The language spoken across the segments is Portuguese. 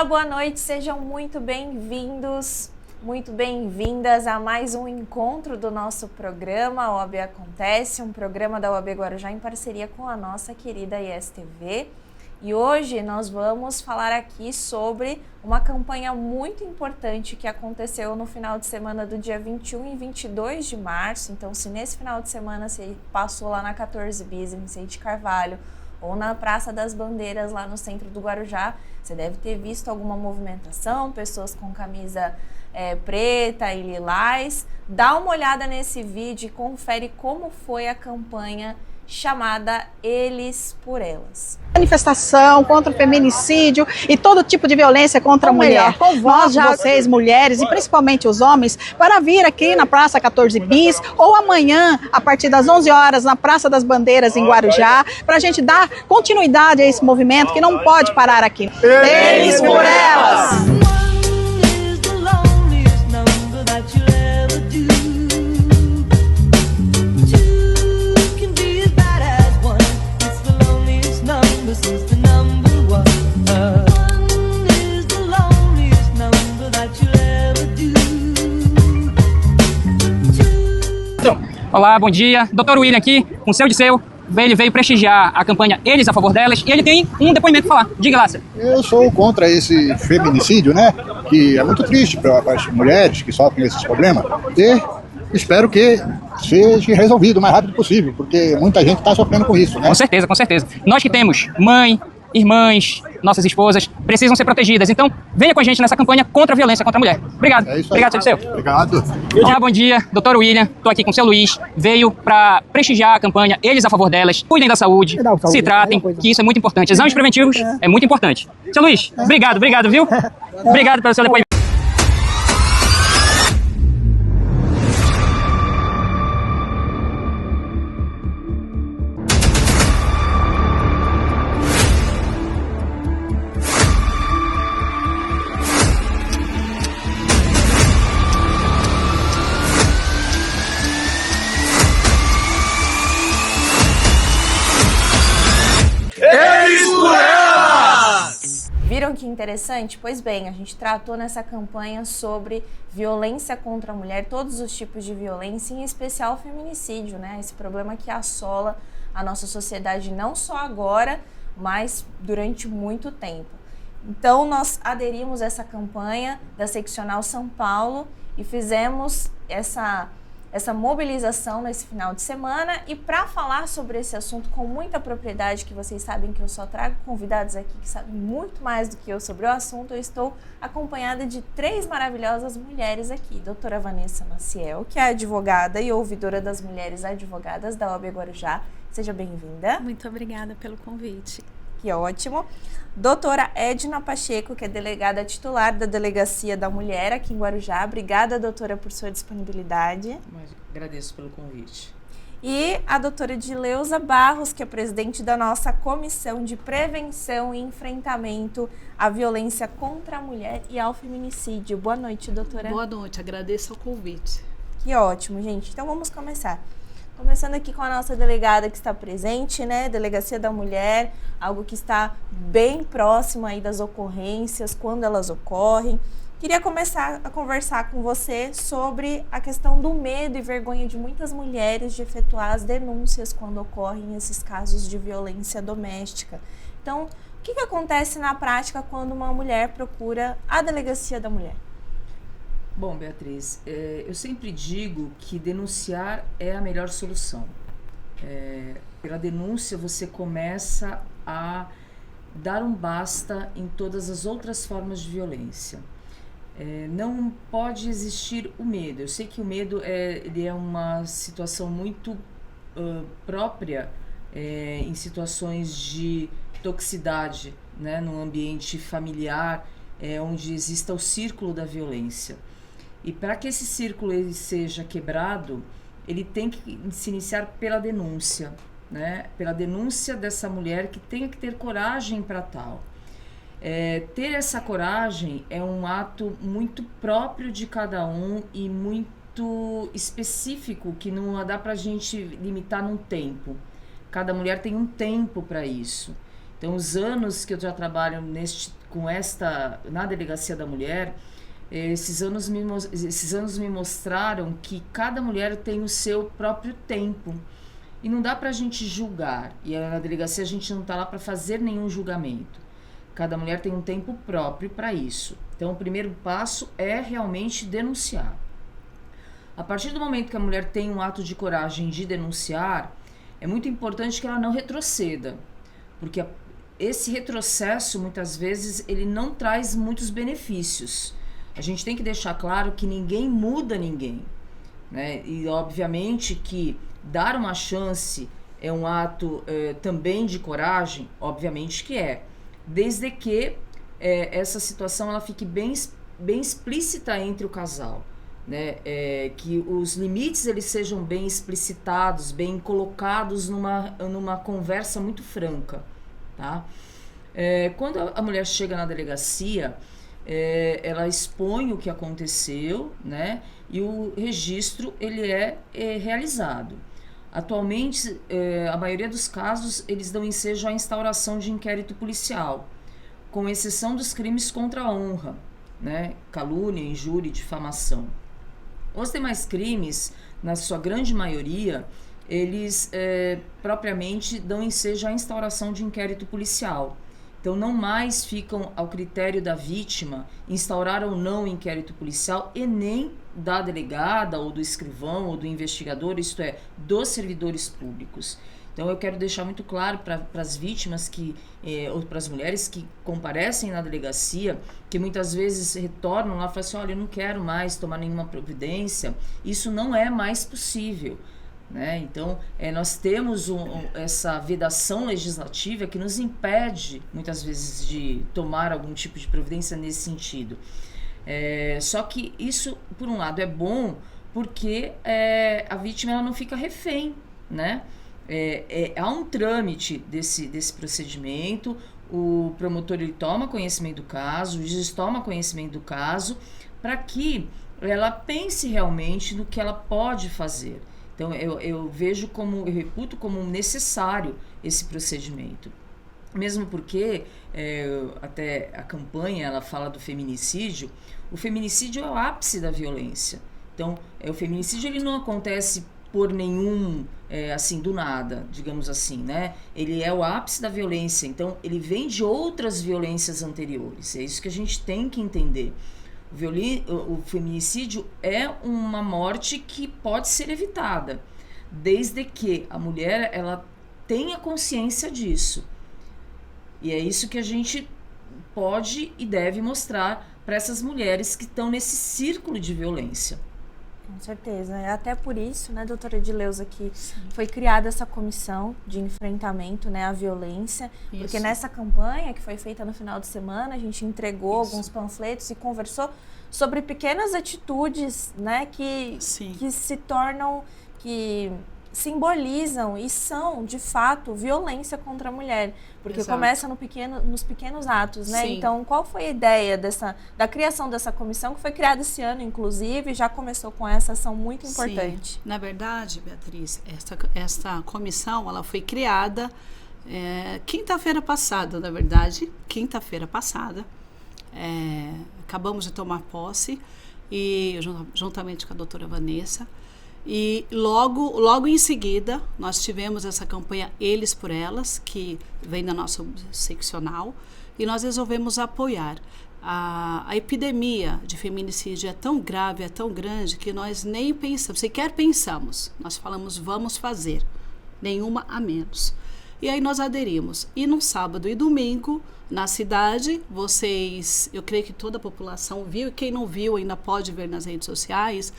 Olá, boa noite, sejam muito bem-vindos, muito bem-vindas a mais um encontro do nosso programa OAB Acontece, um programa da OAB Guarujá em parceria com a nossa querida ISTV. E hoje nós vamos falar aqui sobre uma campanha muito importante que aconteceu no final de semana do dia 21 e 22 de março. Então, se nesse final de semana você passou lá na 14 Bis, em Vicente Carvalho, ou na Praça das Bandeiras, lá no centro do Guarujá, você deve ter visto alguma movimentação, pessoas com camisa preta e lilás. Dá uma olhada nesse vídeo e confere como foi a campanha chamada Eles por Elas. Manifestação contra o feminicídio e todo tipo de violência contra a mulher. Nós, vocês, mulheres e principalmente os homens, para vir aqui na Praça 14 Bis ou amanhã, a partir das 11 horas, na Praça das Bandeiras, em Guarujá, para a gente dar continuidade a esse movimento que não pode parar aqui. Eles por Elas! Olá, bom dia. Dr. William aqui, com seu de seu. Ele veio prestigiar a campanha Eles a favor delas e ele tem um depoimento para falar. Diga lá, senhor. Eu sou contra esse feminicídio, né? Que é muito triste para as mulheres que sofrem esses problemas. E espero que seja resolvido o mais rápido possível, porque muita gente está sofrendo com isso, né? Com certeza, com certeza. Nós que temos mãe, irmãs, nossas esposas, precisam ser protegidas. Então, venha com a gente nessa campanha contra a violência contra a mulher. Obrigado. É isso aí. Obrigado, seu. Obrigado. Olá, bom dia. Dr. William, estou aqui com o seu Luiz. Veio para prestigiar a campanha Eles a favor delas. Cuidem da saúde, se tratem, que isso é muito importante. Exames preventivos é muito importante. Seu Luiz, obrigado, viu? Obrigado pelo seu depoimento. Viram que interessante? Pois bem, a gente tratou nessa campanha sobre violência contra a mulher, todos os tipos de violência, em especial o feminicídio, né? Esse problema que assola a nossa sociedade não só agora, mas durante muito tempo. Então, nós aderimos a essa campanha da Seccional São Paulo e fizemos essa mobilização nesse final de semana. E para falar sobre esse assunto com muita propriedade, que vocês sabem que eu só trago convidados aqui que sabem muito mais do que eu sobre o assunto, eu estou acompanhada de 3 maravilhosas mulheres aqui. Doutora Vanessa Maciel, que é advogada e ouvidora das mulheres advogadas da OAB Guarujá. Seja bem-vinda. Muito obrigada pelo convite. Que ótimo. Doutora Edna Pacheco, que é delegada titular da Delegacia da Mulher aqui em Guarujá. Obrigada, doutora, por sua disponibilidade. Agradeço pelo convite. E a doutora Dileuza Barros, que é presidente da nossa Comissão de Prevenção e Enfrentamento à Violência contra a Mulher e ao Feminicídio. Boa noite, doutora. Boa noite, agradeço o convite. Que ótimo, gente. Então vamos começar. Começando aqui com a nossa delegada que está presente, né? Delegacia da Mulher, algo que está bem próximo aí das ocorrências, quando elas ocorrem. Queria começar a conversar com você sobre a questão do medo e vergonha de muitas mulheres de efetuar as denúncias quando ocorrem esses casos de violência doméstica. Então, o que acontece na prática quando uma mulher procura a Delegacia da Mulher? Bom, Beatriz, eu sempre digo que denunciar é a melhor solução. Pela denúncia você começa a dar um basta em todas as outras formas de violência. Não pode existir o medo. Eu sei que o medo ele é uma situação muito própria em situações de toxicidade, né, no ambiente familiar, onde exista o círculo da violência. E para que esse círculo ele seja quebrado, ele tem que se iniciar pela denúncia, né? Pela denúncia dessa mulher que tenha que ter coragem para tal. Ter essa coragem é um ato muito próprio de cada um e muito específico, que não dá para a gente limitar num tempo. Cada mulher tem um tempo para isso. Então, os anos que eu já trabalho na Delegacia da Mulher, esses anos me mostraram que cada mulher tem o seu próprio tempo. E não dá pra gente julgar. E na delegacia a gente não tá lá para fazer nenhum julgamento. Cada mulher tem um tempo próprio para isso. Então, o primeiro passo é realmente denunciar. A partir do momento que a mulher tem um ato de coragem de denunciar, é muito importante que ela não retroceda. Porque esse retrocesso, muitas vezes, ele não traz muitos benefícios. A gente tem que deixar claro que ninguém muda ninguém, né? E, obviamente, que dar uma chance é um ato também de coragem, obviamente que é. Desde que essa situação ela fique bem explícita entre o casal, né? Que os limites eles sejam bem explicitados, bem colocados numa conversa muito franca, tá? Quando a mulher chega na delegacia, ela expõe o que aconteceu, né? E o registro ele é realizado. Atualmente, a maioria dos casos, eles dão ensejo à instauração de inquérito policial, com exceção dos crimes contra a honra, né? Calúnia, injúria e difamação. Os demais crimes, na sua grande maioria, eles propriamente dão ensejo à instauração de inquérito policial. Então, não mais ficam ao critério da vítima instaurar ou não o inquérito policial e nem da delegada ou do escrivão ou do investigador, isto é, dos servidores públicos. Então, eu quero deixar muito claro para as vítimas ou para as mulheres que comparecem na delegacia, que muitas vezes retornam lá e falam assim, olha, eu não quero mais tomar nenhuma providência. Isso não é mais possível, né? Então, nós temos essa vedação legislativa que nos impede, muitas vezes, de tomar algum tipo de providência nesse sentido. Só que isso, por um lado, é bom porque a vítima ela não fica refém, né? Há um trâmite desse procedimento, o promotor ele toma conhecimento do caso, o juiz toma conhecimento do caso, para que ela pense realmente no que ela pode fazer. Então, eu reputo como necessário esse procedimento. Mesmo porque, até a campanha, ela fala do feminicídio. O feminicídio é o ápice da violência. Então, o feminicídio ele não acontece por nenhum, assim, do nada, digamos assim, né? Ele é o ápice da violência. Então, ele vem de outras violências anteriores. É isso que a gente tem que entender. O feminicídio é uma morte que pode ser evitada, desde que a mulher ela tenha consciência disso. E é isso que a gente pode e deve mostrar para essas mulheres que estão nesse círculo de violência. Com certeza. É até por isso, né, doutora Edileuza, que foi criada essa comissão de enfrentamento, né, à violência. Isso. Porque nessa campanha que foi feita no final de semana, a gente entregou alguns panfletos e conversou sobre pequenas atitudes, né, que se tornam, que simbolizam e são, de fato, violência contra a mulher. Porque Exato. Começa nos pequenos atos, né? Sim. Então, qual foi a ideia da criação dessa comissão, que foi criada esse ano, inclusive, já começou com essa ação muito importante? Sim. Na verdade, Beatriz, essa comissão, ela foi criada quinta-feira passada, na verdade, acabamos de tomar posse, e juntamente com a doutora Vanessa. E logo em seguida, nós tivemos essa campanha Eles por Elas, que vem da nossa seccional, e nós resolvemos apoiar. A epidemia de feminicídio é tão grave, é tão grande, que nós nem pensamos, sequer pensamos. Nós falamos, vamos fazer, nenhuma a menos. E aí nós aderimos. E no sábado e domingo, na cidade, eu creio que toda a população viu, e quem não viu ainda pode ver nas redes sociais,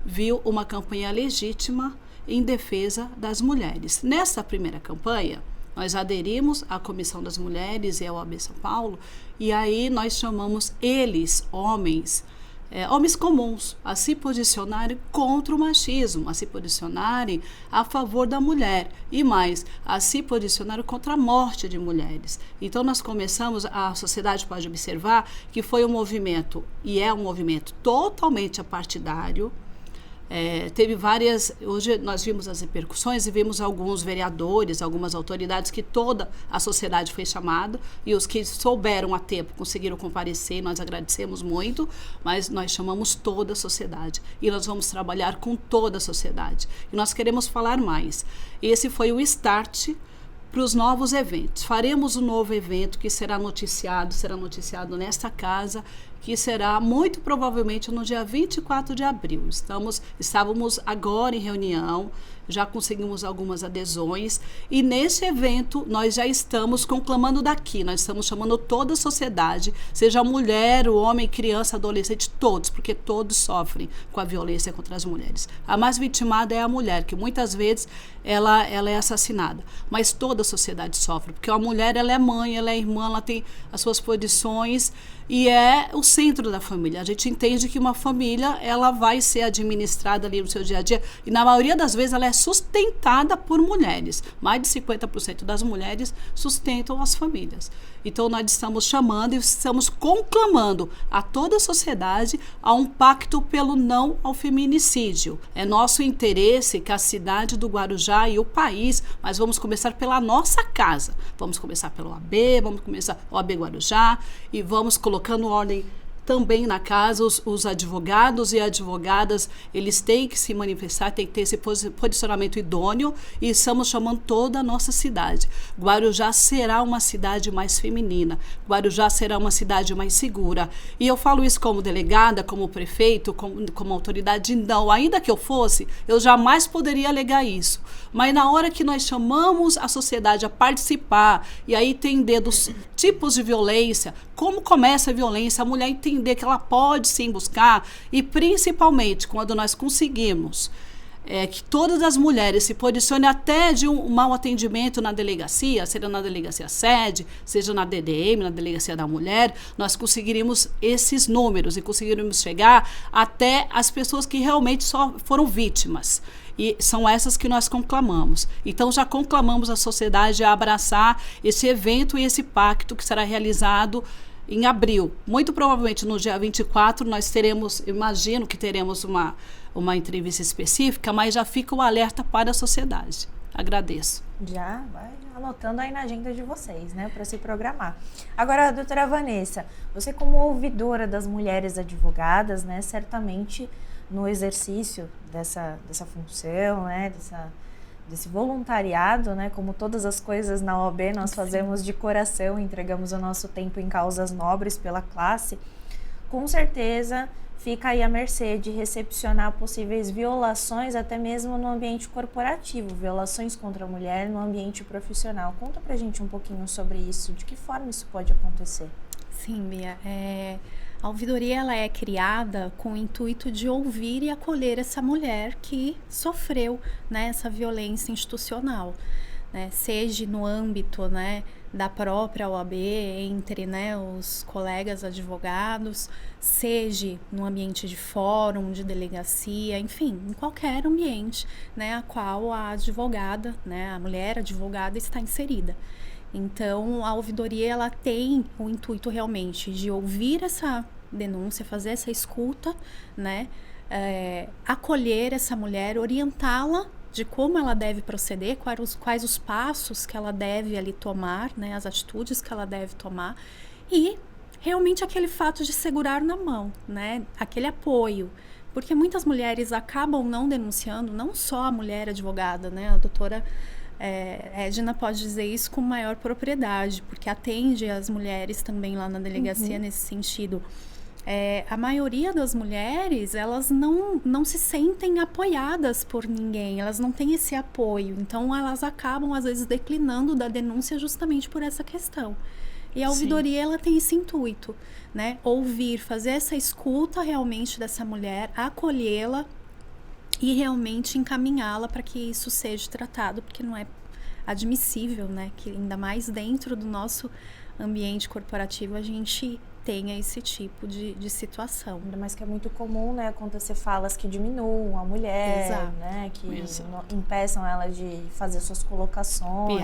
viu uma campanha legítima em defesa das mulheres. Nessa primeira campanha, nós aderimos à Comissão das Mulheres e ao OAB São Paulo, e aí nós chamamos eles, homens comuns, a se posicionarem contra o machismo, a se posicionarem a favor da mulher e mais, a se posicionarem contra a morte de mulheres. Então nós começamos, a sociedade pode observar que foi um movimento, e é um movimento totalmente apartidário. Teve várias, hoje nós vimos as repercussões e vimos alguns vereadores, algumas autoridades que toda a sociedade foi chamada e os que souberam a tempo conseguiram comparecer, nós agradecemos muito, mas nós chamamos toda a sociedade e nós vamos trabalhar com toda a sociedade e nós queremos falar mais. Esse foi o start para os novos eventos. Faremos um novo evento que será noticiado nesta casa, que será muito provavelmente no dia 24 de abril. Estávamos agora em reunião, já conseguimos algumas adesões e nesse evento nós já estamos conclamando daqui, nós estamos chamando toda a sociedade, seja mulher, o homem, criança, adolescente, todos, porque todos sofrem com a violência contra as mulheres. A mais vitimada é a mulher, que muitas vezes ela é assassinada, mas toda a sociedade sofre, porque a mulher ela é mãe, ela é irmã, ela tem as suas posições e é o centro da família. A gente entende que uma família ela vai ser administrada ali no seu dia a dia e na maioria das vezes ela é sustentada por mulheres. Mais de 50% das mulheres sustentam as famílias. Então nós estamos chamando e estamos conclamando a toda a sociedade a um pacto pelo não ao feminicídio. É nosso interesse que a cidade do Guarujá e o país, mas vamos começar pela nossa casa. Vamos começar pelo OAB, vamos começar o OAB Guarujá e vamos colocando ordem também na casa, os advogados e advogadas, eles têm que se manifestar, têm que ter esse posicionamento idôneo e estamos chamando toda a nossa cidade. Guarujá será uma cidade mais feminina, Guarujá será uma cidade mais segura. E eu falo isso como delegada, como prefeito, como autoridade, não, ainda que eu fosse, eu jamais poderia alegar isso. Mas na hora que nós chamamos a sociedade a participar e a entender dos tipos de violência, como começa a violência, a mulher entender que ela pode sim buscar e principalmente quando nós conseguimos que todas as mulheres se posicionem até de um mau atendimento na delegacia, seja na delegacia sede, seja na DDM, na delegacia da mulher, nós conseguiríamos esses números e conseguiríamos chegar até as pessoas que realmente só foram vítimas. E são essas que nós conclamamos. Então já conclamamos a sociedade a abraçar esse evento e esse pacto que será realizado em abril. Muito provavelmente no dia 24 nós teremos, imagino que teremos uma entrevista específica, mas já fica o alerta para a sociedade. Agradeço. Já vai anotando aí na agenda de vocês, né, para se programar. Agora, doutora Vanessa, você como ouvidora das mulheres advogadas, né, certamente no exercício dessa função, né, desse voluntariado, né, como todas as coisas na OAB nós fazemos de coração, entregamos o nosso tempo em causas nobres pela classe, com certeza fica aí à mercê de recepcionar possíveis violações até mesmo no ambiente corporativo, violações contra a mulher no ambiente profissional. Conta pra gente um pouquinho sobre isso, de que forma isso pode acontecer? Sim, Bia, a ouvidoria ela é criada com o intuito de ouvir e acolher essa mulher que sofreu, né, essa violência institucional, né, seja no âmbito, né, da própria OAB, entre, né, os colegas advogados, seja no ambiente de fórum, de delegacia, enfim, em qualquer ambiente, né, a qual a advogada, né, a mulher advogada está inserida. Então, a ouvidoria ela tem o intuito realmente de ouvir essa denúncia, fazer essa escuta, né, acolher essa mulher, orientá-la de como ela deve proceder, quais os passos que ela deve ali tomar, né, as atitudes que ela deve tomar e realmente aquele fato de segurar na mão, né, aquele apoio. Porque muitas mulheres acabam não denunciando, não só a mulher advogada, né, a doutora Edna pode dizer isso com maior propriedade, porque atende as mulheres também lá na delegacia nesse sentido. A maioria das mulheres, elas não se sentem apoiadas por ninguém, elas não têm esse apoio, então elas acabam às vezes declinando da denúncia justamente por essa questão. E a ouvidoria, ela tem esse intuito, né? Ouvir, fazer essa escuta realmente dessa mulher, acolhê-la e realmente encaminhá-la para que isso seja tratado, porque não é admissível, né, que ainda mais dentro do nosso ambiente corporativo a gente tenha esse tipo de situação. Ainda mais que é muito comum, né, acontecer falas que diminuam a mulher, Exato. né, que impeçam ela de fazer suas colocações.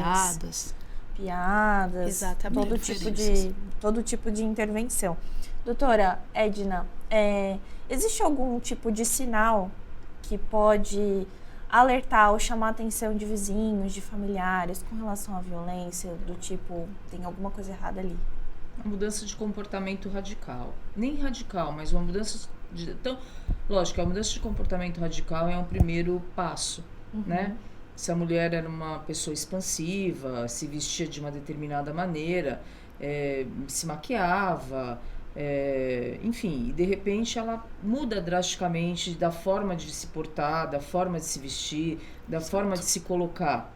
Piadas. Exatamente. Todo tipo de intervenção. Doutora Edna, existe algum tipo de sinal que pode alertar ou chamar a atenção de vizinhos, de familiares com relação à violência, do tipo, tem alguma coisa errada ali? Uma mudança de comportamento radical. Nem radical, mas uma mudança de... Então, lógico, a mudança de comportamento radical é um primeiro passo, né? Se a mulher era uma pessoa expansiva, se vestia de uma determinada maneira, se maquiava, enfim, e de repente ela muda drasticamente da forma de se portar, da forma de se vestir, da forma de se colocar.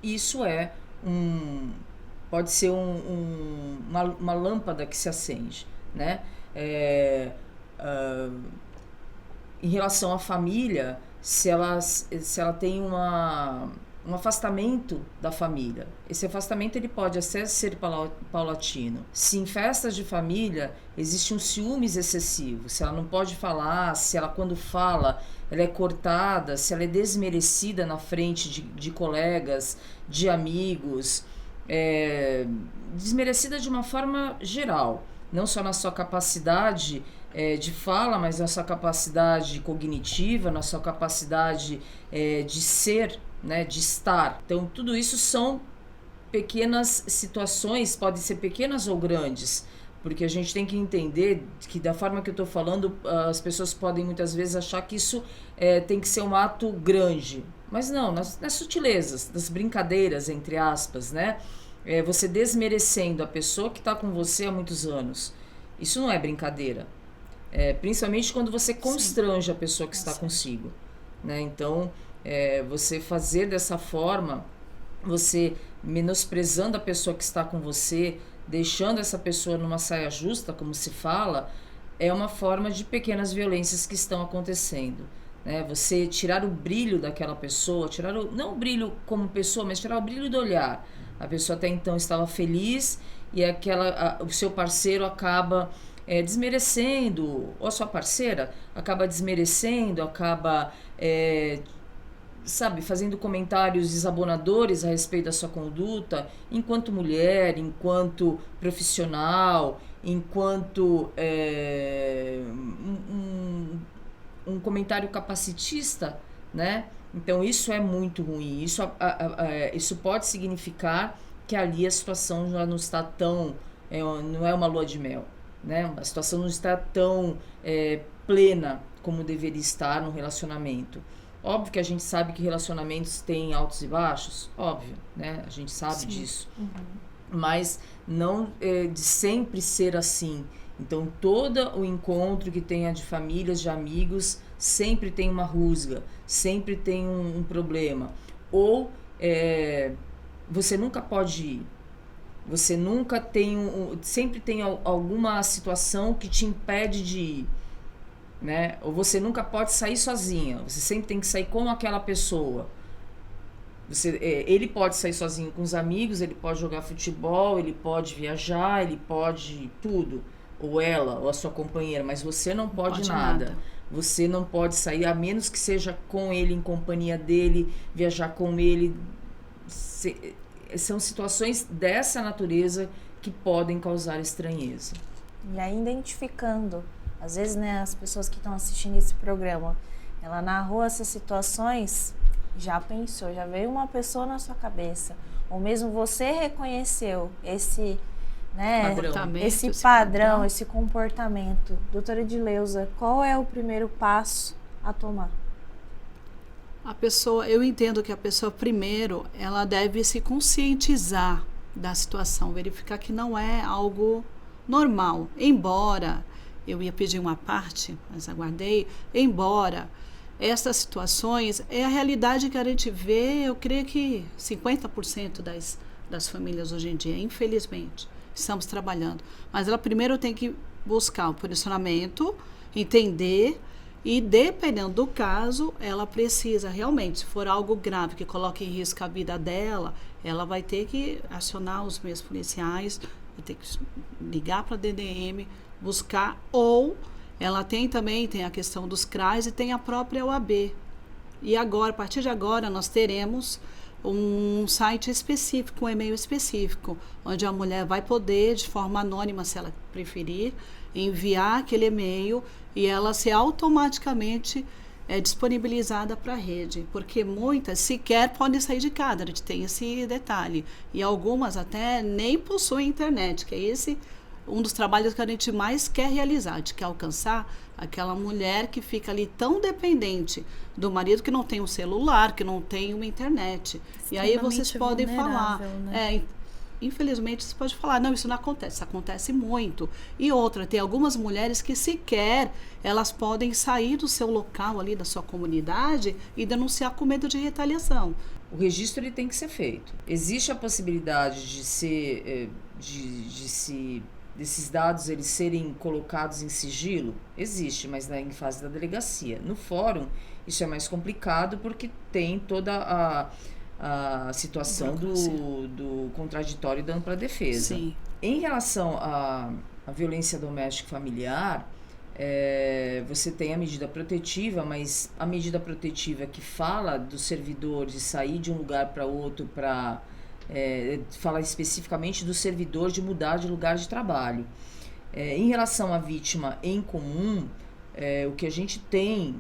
Isso pode ser uma lâmpada que se acende, né? Em relação à família, se ela tem um afastamento da família. Esse afastamento ele pode até ser paulatino. Se em festas de família existe um ciúmes excessivo, se ela não pode falar, se ela quando fala ela é cortada, se ela é desmerecida na frente de colegas, de amigos, desmerecida de uma forma geral, não só na sua capacidade de fala, mas na sua capacidade cognitiva, na sua capacidade de ser, né, de estar. Então, tudo isso são pequenas situações, podem ser pequenas ou grandes, porque a gente tem que entender que da forma que eu estou falando, as pessoas podem muitas vezes achar que isso tem que ser um ato grande. Mas não, nas sutilezas, nas brincadeiras, entre aspas, né? Você desmerecendo a pessoa que está com você há muitos anos. Isso não é brincadeira. Principalmente quando você constrange a pessoa que está consigo, né? Então, você fazer dessa forma, você menosprezando a pessoa que está com você, deixando essa pessoa numa saia justa, como se fala, é uma forma de pequenas violências que estão acontecendo, né? Você tirar o brilho daquela pessoa, não o brilho como pessoa, mas tirar o brilho do olhar. A pessoa até então estava feliz e o seu parceiro acaba desmerecendo, ou a sua parceira acaba desmerecendo, acaba fazendo comentários desabonadores a respeito da sua conduta, enquanto mulher, enquanto profissional, enquanto um comentário capacitista, né? Então isso é muito ruim. Isso pode significar que ali a situação já não está tão... não é uma lua de mel, né? A situação não está tão plena como deveria estar no relacionamento. Óbvio que a gente sabe que relacionamentos têm altos e baixos, óbvio, né? A gente sabe disso. Mas não de sempre ser assim. Então, todo o encontro que tenha de famílias, de amigos, sempre tem uma rusga, sempre tem um problema. Ou você nunca pode ir. Você nunca tem sempre tem alguma situação que te impede de ir, né? Ou você nunca pode sair sozinha. Você sempre tem que sair com aquela pessoa. Ele pode sair sozinho com os amigos, ele pode jogar futebol, ele pode viajar, ele pode tudo. Ou ela, ou a sua companheira, mas você não pode nada. Você não pode sair, a menos que seja com ele, em companhia dele, viajar com ele. São situações dessa natureza que podem causar estranheza. E aí, identificando, às vezes, né, as pessoas que estão assistindo esse programa, ela narrou essas situações, já pensou, já veio uma pessoa na sua cabeça, ou mesmo você reconheceu esse padrão, esse comportamento. Doutora Edileuza, qual é o primeiro passo a tomar? Eu entendo que a pessoa primeiro, ela deve se conscientizar da situação, verificar que não é algo normal, embora, eu ia pedir uma parte, mas aguardei, embora essas situações, é a realidade que a gente vê, eu creio que 50% das famílias hoje em dia, infelizmente, estamos trabalhando. Mas ela primeiro tem que buscar o posicionamento, entender, e dependendo do caso, ela precisa realmente, se for algo grave que coloque em risco a vida dela, ela vai ter que acionar os meios policiais, vai ter que ligar para a DDM, buscar, ou ela tem a questão dos CRAs e tem a própria OAB. E agora, a partir de agora, nós teremos um site específico, um e-mail específico, onde a mulher vai poder, de forma anônima, se ela preferir, enviar aquele e-mail e ela ser automaticamente disponibilizada para a rede, porque muitas sequer podem sair de casa, a gente tem esse detalhe. E algumas até nem possuem internet, que é esse um dos trabalhos que a gente mais quer realizar, a gente quer alcançar aquela mulher que fica ali tão dependente do marido, que não tem um celular, que não tem uma internet. E aí vocês podem falar, né? Infelizmente você pode falar, não, isso não acontece, isso acontece muito. E outra, tem algumas mulheres que sequer elas podem sair do seu local ali, da sua comunidade, e denunciar com medo de retaliação. O registro ele tem que ser feito. Existe a possibilidade de ser, desses dados eles serem colocados em sigilo? Existe, mas em fase da delegacia. No fórum, isso é mais complicado porque tem toda a situação do contraditório dando para a defesa. Sim. Em relação à violência doméstica familiar, você tem a medida protetiva, mas a medida protetiva que fala do servidor de sair de um lugar para outro fala especificamente do servidor de mudar de lugar de trabalho. Em relação à vítima em comum, o que a gente tem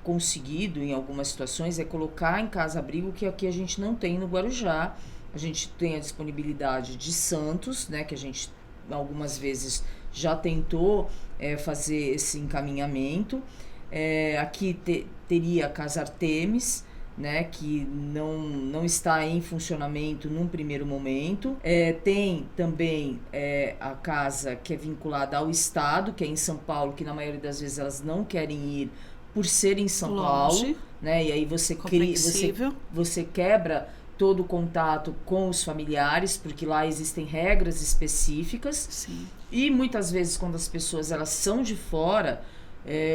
conseguido em algumas situações é colocar em casa-abrigo, que aqui a gente não tem no Guarujá. A gente tem a disponibilidade de Santos, né, que a gente algumas vezes já tentou fazer esse encaminhamento. Aqui teria a Casa Artemis, né, que não está em funcionamento num primeiro momento. Tem também a casa que é vinculada ao Estado, que é em São Paulo, que na maioria das vezes elas não querem ir por ser em São Paulo, né? E aí você quebra todo o contato com os familiares, porque lá existem regras específicas. Sim. E muitas vezes quando as pessoas elas são de fora,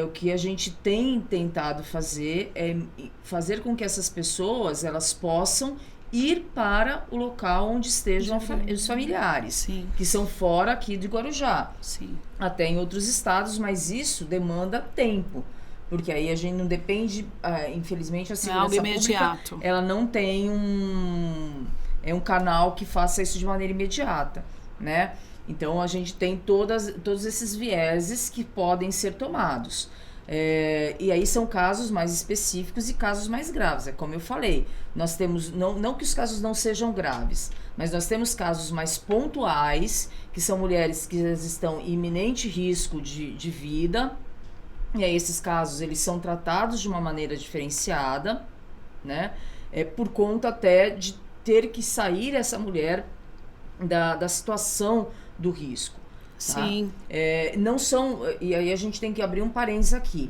o que a gente tem tentado fazer é fazer com que essas pessoas elas possam ir para o local onde estejam os familiares, Sim. que são fora aqui de Guarujá. Sim. Até em outros estados, mas isso demanda tempo. Porque aí a gente não depende, infelizmente, a segurança pública, ela não tem um canal que faça isso de maneira imediata, né? Então, a gente tem todos esses vieses que podem ser tomados. E aí são casos mais específicos e casos mais graves. É como eu falei, nós temos, não que os casos não sejam graves, mas nós temos casos mais pontuais, que são mulheres que estão em iminente risco de vida. E aí esses casos, eles são tratados de uma maneira diferenciada, né? Por conta até de ter que sair essa mulher da situação do risco. Tá? Sim. Não são... E aí a gente tem que abrir um parênteses aqui.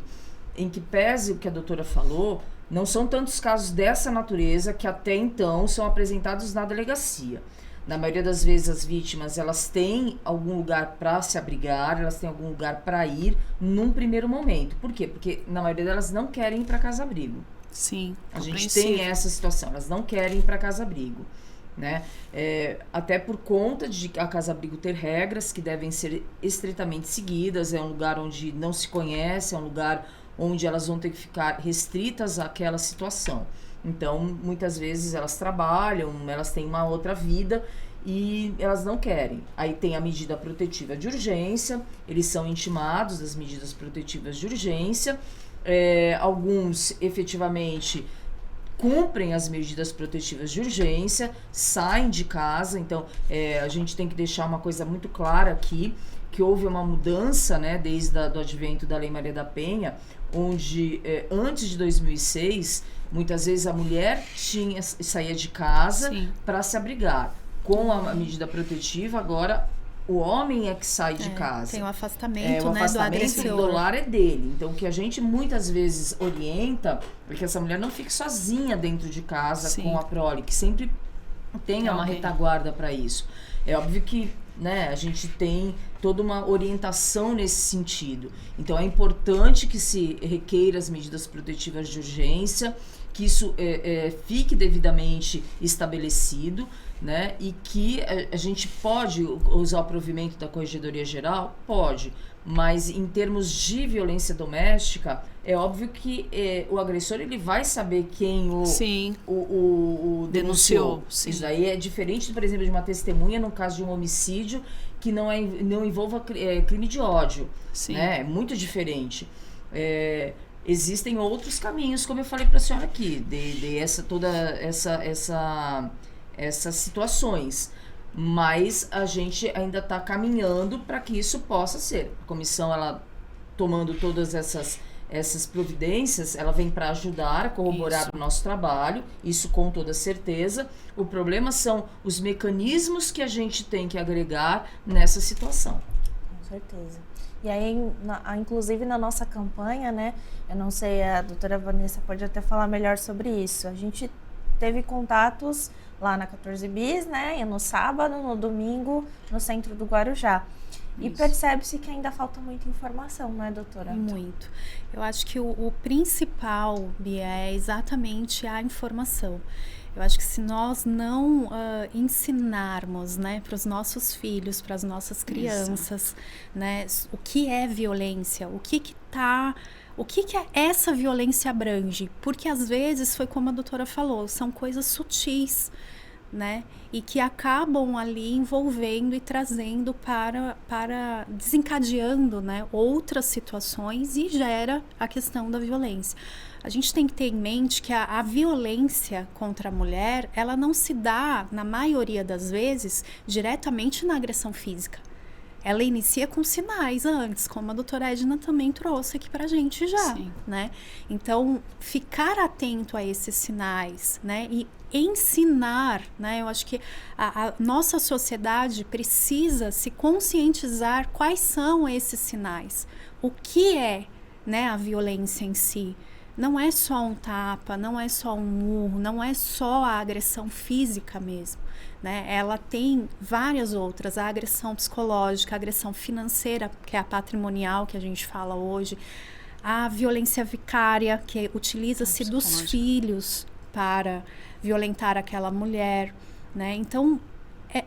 Em que pese o que a doutora falou, não são tantos casos dessa natureza que até então são apresentados na delegacia. Na maioria das vezes as vítimas, elas têm algum lugar para se abrigar, elas têm algum lugar para ir num primeiro momento. Por quê? Porque na maioria delas não querem ir para casa-abrigo. Sim, a gente tem essa situação, elas não querem ir para casa-abrigo, né? Até por conta de a casa-abrigo ter regras que devem ser estritamente seguidas, é um lugar onde não se conhece, é um lugar onde elas vão ter que ficar restritas àquela situação. Então, muitas vezes elas trabalham, elas têm uma outra vida e elas não querem. Aí tem a medida protetiva de urgência, eles são intimados das medidas protetivas de urgência. Alguns efetivamente cumprem as medidas protetivas de urgência, saem de casa. Então, a gente tem que deixar uma coisa muito clara aqui, que houve uma mudança, né, desde o advento da Lei Maria da Penha, onde antes de 2006, muitas vezes a mulher saía de casa para se abrigar. Com a medida protetiva, agora o homem é que sai de casa. Tem o afastamento, o afastamento do agressor. do lar é dele. Então, o que a gente muitas vezes orienta é que essa mulher não fique sozinha dentro de casa com a prole, que sempre tenha uma retaguarda para isso. É óbvio que, né, a gente tem toda uma orientação nesse sentido. Então, é importante que se requeira as medidas protetivas de urgência, que isso fique devidamente estabelecido, né? E que a gente pode usar o provimento da Corregedoria Geral? Pode, mas em termos de violência doméstica, é óbvio que o agressor ele vai saber quem o denunciou. Sim. Isso aí é diferente, por exemplo, de uma testemunha no caso de um homicídio que não envolva crime de ódio. Sim. Né? É muito diferente. existem outros caminhos, como eu falei para a senhora aqui, essas situações. Mas a gente ainda está caminhando para que isso possa ser. A comissão, ela tomando todas essas providências, ela vem para ajudar a corroborar o nosso trabalho, isso com toda certeza. O problema são os mecanismos que a gente tem que agregar nessa situação. Com certeza. E aí, inclusive na nossa campanha, né, eu não sei, a doutora Vanessa pode até falar melhor sobre isso, a gente teve contatos lá na 14 Bis, né, e no sábado, no domingo, no centro do Guarujá. E percebe-se que ainda falta muita informação, não é, doutora? Muito. Eu acho que o principal, Bia, é exatamente a informação. Eu acho que se nós não ensinarmos, né, para os nossos filhos, para as nossas crianças, né, o que é violência, o que essa violência abrange, porque às vezes foi como a doutora falou, são coisas sutis, né, e que acabam ali envolvendo e trazendo para desencadeando, né, outras situações e gera a questão da violência. A gente tem que ter em mente que a violência contra a mulher, ela não se dá, na maioria das vezes, diretamente na agressão física. Ela inicia com sinais antes, como a doutora Edna também trouxe aqui pra gente já, né? Então, ficar atento a esses sinais, né? E ensinar, né? Eu acho que a nossa sociedade precisa se conscientizar quais são esses sinais. O que é, né, a violência em si? Não é só um tapa, não é só um murro, não é só a agressão física mesmo, né? Ela tem várias outras, a agressão psicológica, a agressão financeira, que é a patrimonial que a gente fala hoje, a violência vicária, que utiliza-se dos filhos para violentar aquela mulher, né? Então,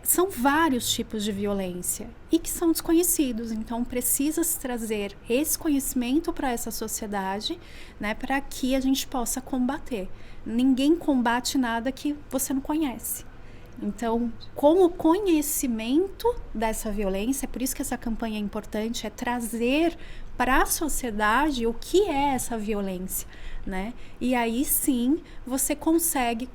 são vários tipos de violência e que são desconhecidos, então precisa-se trazer esse conhecimento para essa sociedade, né, para que a gente possa combater. Ninguém combate nada que você não conhece. Então, com o conhecimento dessa violência, é por isso que essa campanha é importante, é trazer para a sociedade o que é essa violência, né? E aí sim você consegue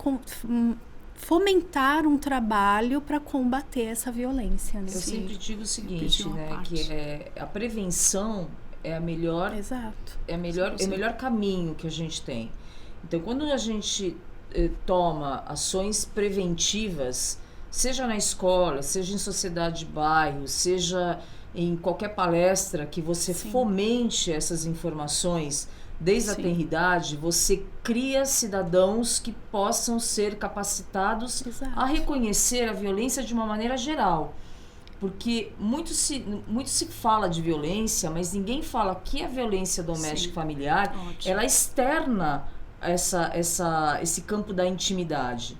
fomentar um trabalho para combater essa violência, né? Eu sempre digo o seguinte, né, que a prevenção é a melhor, é o melhor caminho que a gente tem. Então, quando a gente toma ações preventivas, seja na escola, seja em sociedade de bairro, seja em qualquer palestra que você fomente essas informações desde a tenridade, você cria cidadãos que possam ser capacitados a reconhecer a violência de uma maneira geral. Porque muito se fala de violência, mas ninguém fala que a violência doméstica familiar, ela externa esse campo da intimidade.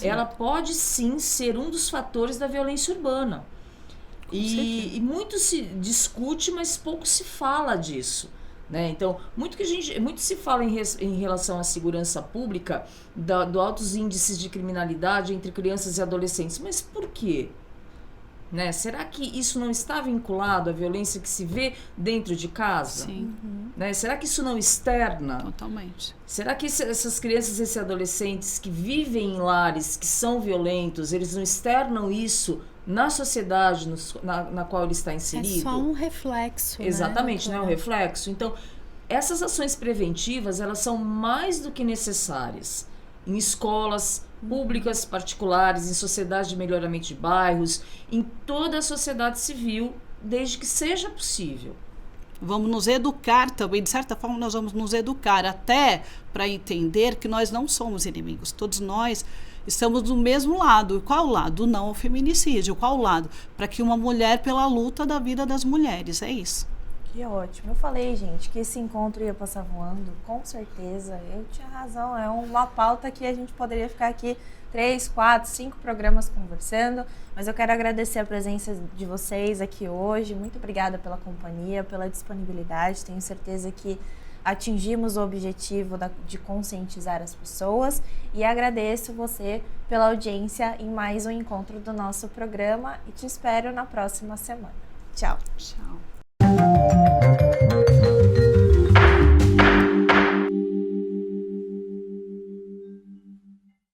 Ela pode sim ser um dos fatores da violência urbana. E muito se discute, mas pouco se fala disso. Né? Então, muito se fala em relação à segurança pública, do altos índices de criminalidade entre crianças e adolescentes. Mas por quê? Né? Será que isso não está vinculado à violência que se vê dentro de casa? Sim. Né? Será que isso não externa? Totalmente. Será que essas crianças e esses adolescentes que vivem em lares que são violentos, eles não externam isso na sociedade na qual ele está inserido? É só um reflexo. Exatamente, né? Um reflexo. Então, essas ações preventivas, elas são mais do que necessárias em escolas públicas, particulares, em sociedades de melhoramento de bairros, em toda a sociedade civil, desde que seja possível. Vamos nos educar também, de certa forma nós vamos nos educar até para entender que nós não somos inimigos, todos nós estamos do mesmo lado. Qual lado? Não ao feminicídio. Qual lado? Para que uma mulher pela luta da vida das mulheres, é isso. Que ótimo. Eu falei, gente, que esse encontro ia passar voando, com certeza. Eu tinha razão, é uma pauta que a gente poderia ficar aqui 3, 4, 5 programas conversando, mas eu quero agradecer a presença de vocês aqui hoje. Muito obrigada pela companhia, pela disponibilidade. Tenho certeza que atingimos o objetivo de conscientizar as pessoas e agradeço você pela audiência em mais um encontro do nosso programa e te espero na próxima semana. Tchau. Tchau.